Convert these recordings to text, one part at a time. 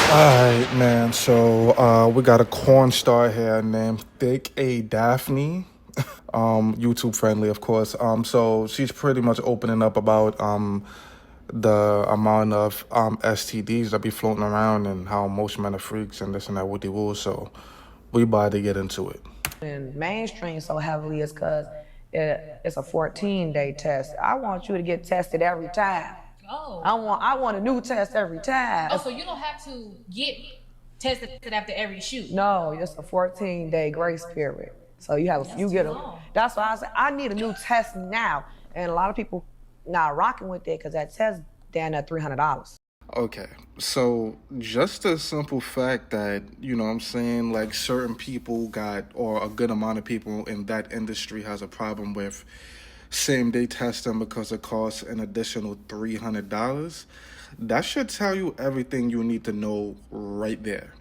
Alright, man. So we got a corn star here named Thick A Daphne. YouTube friendly, of course. So she's pretty much opening up about the amount of STDs that be floating around and how most men are freaks and this and that with the rules. So we about to get into it. In mainstream so heavily is because it's a 14-day test. I want you to get tested every time. Oh. I want a new test every time. Oh, so you don't have to get tested after every shoot. No, it's a 14-day grace period. So you get a. long. That's why I said I need a new test now, and a lot of people not rocking with it because that test down at $300. Okay, so just the simple fact that, you know what I'm saying, like certain people got, or a good amount of people in that industry has a problem with same day testing because it costs an additional $300, that should tell you everything you need to know right there.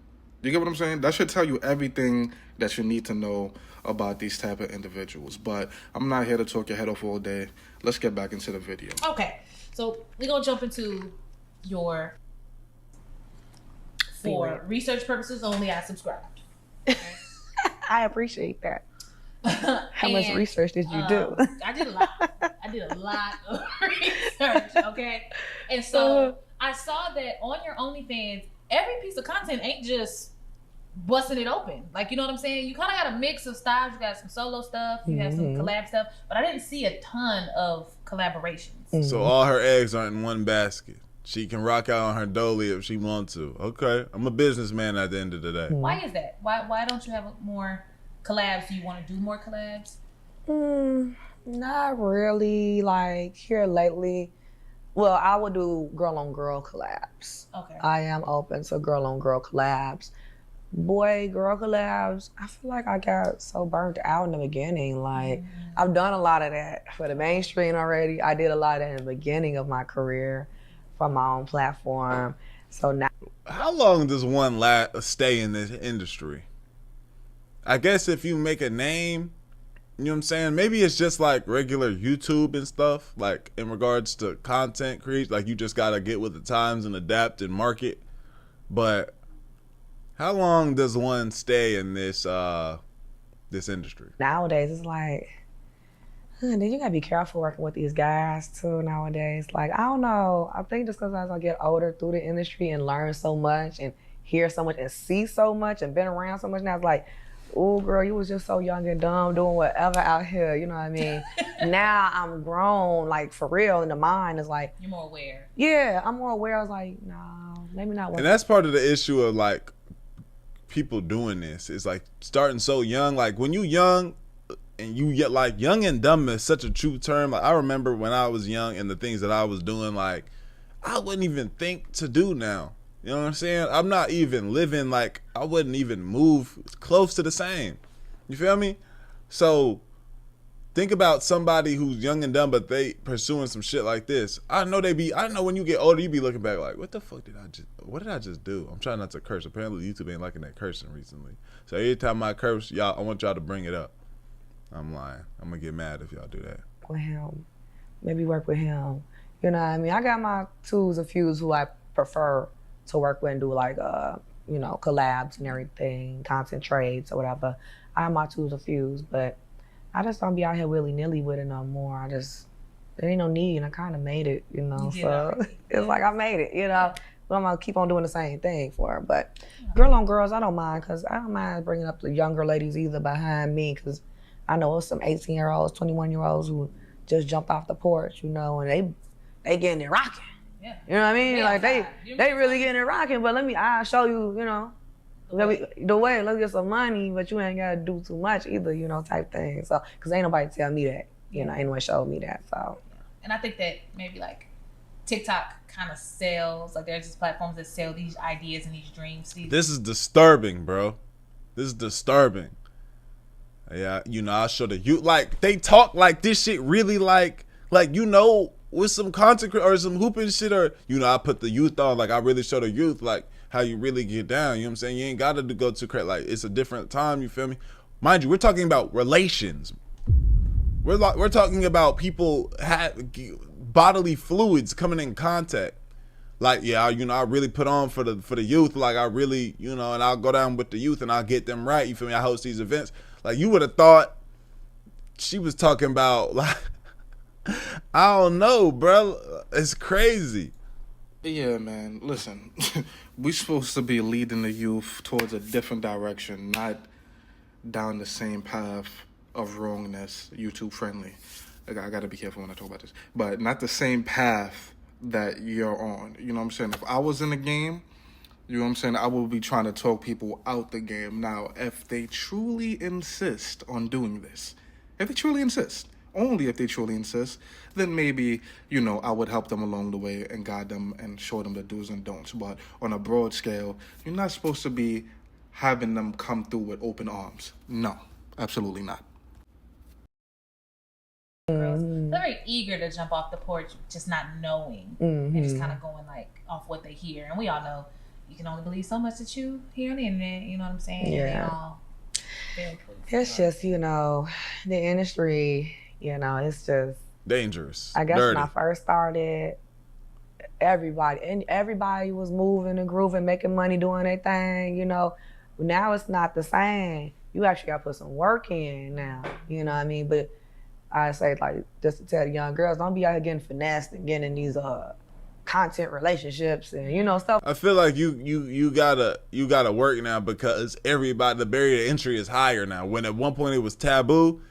You get what I'm saying? That should tell you everything that you need to know about these type of individuals. But I'm not here to talk your head off all day. Let's get back into the video. Okay, so we're gonna jump into your for research purposes only. I subscribed. I appreciate that. How much research did you do? I did a lot. I did a lot of research. Okay, and so I saw that on your OnlyFans, every piece of content ain't just busting it open. Like, you know what I'm saying? You kind of got a mix of styles. You got some solo stuff. You have some collab stuff, but I didn't see a ton of collaborations. So all her eggs aren't in one basket. She can rock out on her dolly if she wants to. Okay, I'm a businessman at the end of the day. Why is that? Why don't you have more collabs? Do you want to do more collabs? Not really. Like here lately, well, I would do girl on girl collabs. Okay. I am open to girl on girl collabs. Boy, girl collabs, I feel like I got so burnt out in the beginning. Like, I've done a lot of that for the mainstream already. I did a lot of that in the beginning of my career for my own platform. So now. How long does one stay in this industry? I guess if you make a name, you know what I'm saying? Maybe it's just like regular YouTube and stuff, like in regards to content creation, like you just gotta get with the times and adapt and market. But how long does one stay in this industry? Nowadays, it's like, then you gotta be careful working with these guys too nowadays. Like, I don't know. I think just because as I get older through the industry and learn so much and hear so much and see so much and been around so much now, it's like, oh girl, you was just so young and dumb doing whatever out here, you know what I mean? Now I'm grown, like for real, and the mind is like, you're more aware. Yeah, I'm more aware. I was like, no, maybe not. And that's part of the issue of like people doing this. It's like starting so young. Like when you young and you get like young and dumb is such a true term. Like I remember when I was young and the things that I was doing, like I wouldn't even think to do now. You know what I'm saying? I'm not even living, like I wouldn't even move close to the same. You feel me? So think about somebody who's young and dumb, but they pursuing some shit like this. I know when you get older, you be looking back like, what did I just do? I'm trying not to curse. Apparently YouTube ain't liking that cursing recently. So every time I curse, I want y'all to bring it up. I'm lying. I'm gonna get mad if y'all do that. With him, maybe work with him. You know what I mean? I got my twos and fews who I prefer to work with and do like collabs and everything, content trades or whatever. I have my twos and fews, but I just don't be out here willy-nilly with it no more. There ain't no need, and I kind of made it, you know. So it's like I made it, you know. But I'm gonna keep on doing the same thing for her. But girl on girls, I don't mind, because I don't mind bringing up the younger ladies either behind me, because I know some 18-year-olds, 21-year-olds who just jumped off the porch, you know, and they getting it rocking. Yeah. You know what I mean? Like they really getting it rocking. But I'll show you, you know, the way. Let's get some money, but you ain't gotta do too much either, you know, type thing. So, cause ain't nobody tell me that, you know, ain't nobody showed me that. So, and I think that maybe like TikTok kind of sells, like there's these platforms that sell these ideas and these dreams. This is disturbing, bro. This is disturbing. Yeah, you know, I show the youth, like they talk like this shit really like you know, with some content or some hooping shit, or you know, I put the youth on, like I really show the youth like how you really get down. You know what I'm saying? You ain't gotta go too crazy. Like it's a different time. You feel me? Mind you, we're talking about relations. We're talking about people have bodily fluids coming in contact. like, yeah, you know, I really put on for the youth. Like, I really, you know, and I'll go down with the youth and I'll get them right. You feel me? I host these events. Like, you would have thought she was talking about, like, I don't know, bro. It's crazy. Yeah, man. Listen, we supposed to be leading the youth towards a different direction, not down the same path of wrongness. YouTube friendly. I gotta be careful when I talk about this, but not the same path that you're on. You know what I'm saying? If I was in the game, you know what I'm saying, I would be trying to talk people out the game. Now, if they truly insist on doing this, if they truly insist, only if they truly insist, then maybe, you know, I would help them along the way and guide them and show them the do's and don'ts. But on a broad scale, you're not supposed to be having them come through with open arms. No, absolutely not. Girls, they're very eager to jump off the porch, just not knowing, and just kind of going like off what they hear. And we all know you can only believe so much that you hear on the internet. You know what I'm saying? Yeah. It's just, you know, the industry, you know, it's just Dangerous. I guess Dirty. when I first started, everybody was moving and grooving, making money, doing their thing, you know. Now it's not the same. You actually got to put some work in now, you know what I mean? But I say, like, just to tell the young girls, don't be out here getting finessed and getting in these content relationships and, you know, stuff. I feel like you gotta work now because everybody, the barrier to entry is higher now. When at one point it was taboo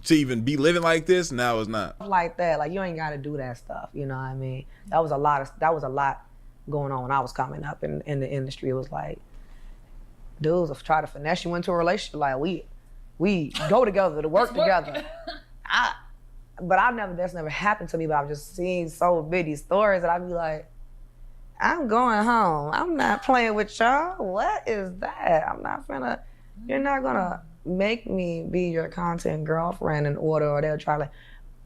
to even be living like this, now it's not. Like that, like, you ain't got to do that stuff, you know what I mean? That was a lot going on when I was coming up in the industry. It was like, dudes will try to finesse you into a relationship, like, we go together to work together. That's never happened to me, but I've just seen so many stories that I'd be like, I'm going home. I'm not playing with y'all. What is that? You're not gonna make me be your content girlfriend in order,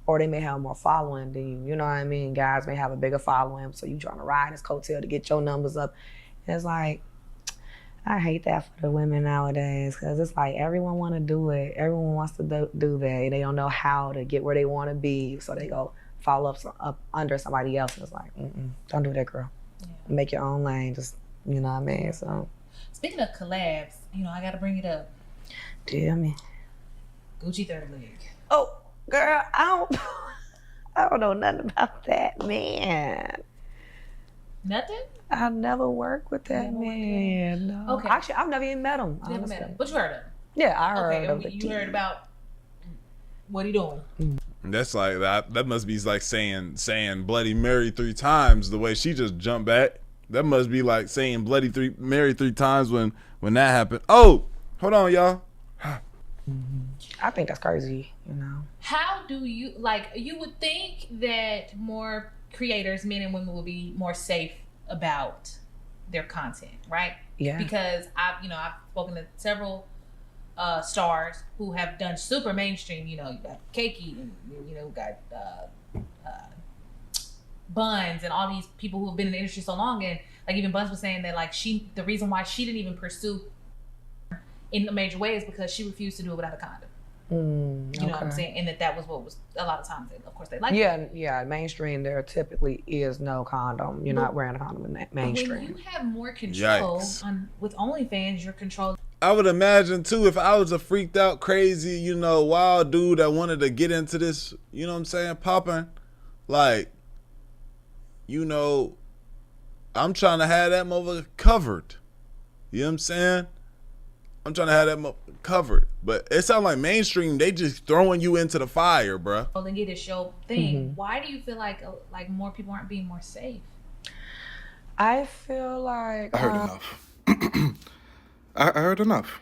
or they may have more following than you. You know what I mean? Guys may have a bigger following, so you trying to ride his coattail to get your numbers up. And it's like, I hate that for the women nowadays, because it's like everyone want to do it. Everyone wants to do that. They don't know how to get where they want to be, so they go follow up under somebody else. And it's like, don't do that, girl. Yeah. Make your own lane. Just, you know what I mean? So, speaking of collabs, you know, I got to bring it up. Tell me. Gucci third leg. Oh, girl, I don't know nothing about that man. Nothing? I never worked with that man. No. Okay. Actually, I've never even met him. Never met him. But you heard of him? Yeah, I heard of it. You heard about what he doing? That's like that must be like saying Bloody Mary 3 times the way she just jumped back. That must be like saying Bloody Mary 3 times when that happened. Oh, hold on, y'all. I think that's crazy, you know. How do you, like, you would think that more creators, men and women, will be more safe about their content, right? Yeah. Because I've spoken to several stars who have done super mainstream. You know, you got Keiki, and you know, got Buns, and all these people who have been in the industry so long. And like even Buns was saying that like the reason why she didn't even pursue in a major way is because she refused to do it without a condom. You know what I'm saying? And that was what was a lot of times. Of course, they like. Yeah. Mainstream, there typically is no condom. You're not wearing a condom in that mainstream. When you have more control with OnlyFans, you're controlling. I would imagine too, if I was a freaked out, crazy, you know, wild dude that wanted to get into this, you know what I'm saying, popping, like, you know, I'm trying to have that motherfucker covered. You know what I'm saying? I'm trying to have that motherfucker covered. But it sounds like mainstream, they just throwing you into the fire, bruh. Well, then get a show thing. Why do you feel like more people aren't being more safe? I feel like I heard enough. I heard enough.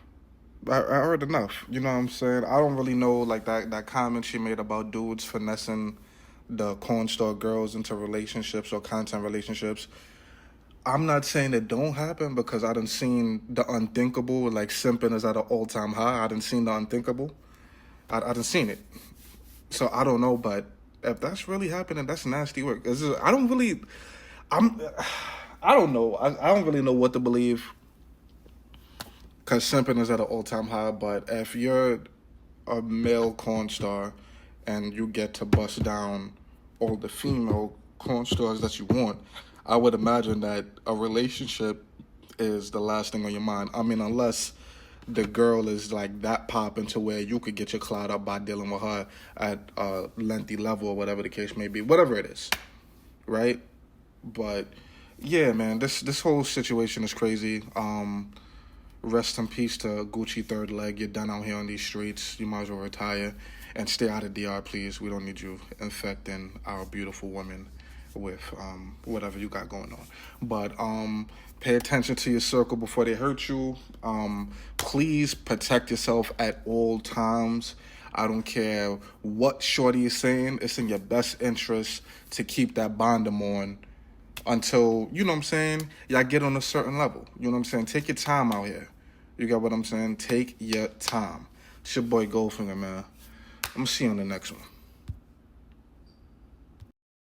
I heard enough. You know what I'm saying? I don't really know, like, that comment she made about dudes finessing the corn store girls into relationships or content relationships. I'm not saying it don't happen, because I done seen the unthinkable, like simping is at an all-time high. I done seen the unthinkable. I done seen it. So I don't know, but if that's really happening, that's nasty work. I don't know. I don't really know what to believe, because simping is at an all-time high. But if you're a male corn star and you get to bust down all the female corn stars that you want, I would imagine that a relationship is the last thing on your mind. I mean, unless the girl is like that popping to where you could get your clout up by dealing with her at a lengthy level or whatever the case may be, whatever it is, right? But yeah, man, this whole situation is crazy. Rest in peace to Gucci third leg. You're done out here on these streets. You might as well retire and stay out of DR, please. We don't need you infecting our beautiful women with whatever you got going on. But pay attention to your circle before they hurt you. Please protect yourself at all times. I don't care what shorty is saying. It's in your best interest to keep that bondom on until, you know what I'm saying, y'all get on a certain level. You know what I'm saying? Take your time out here. You got what I'm saying? Take your time. It's your boy Goldfinger, man. I'm going to see you on the next one.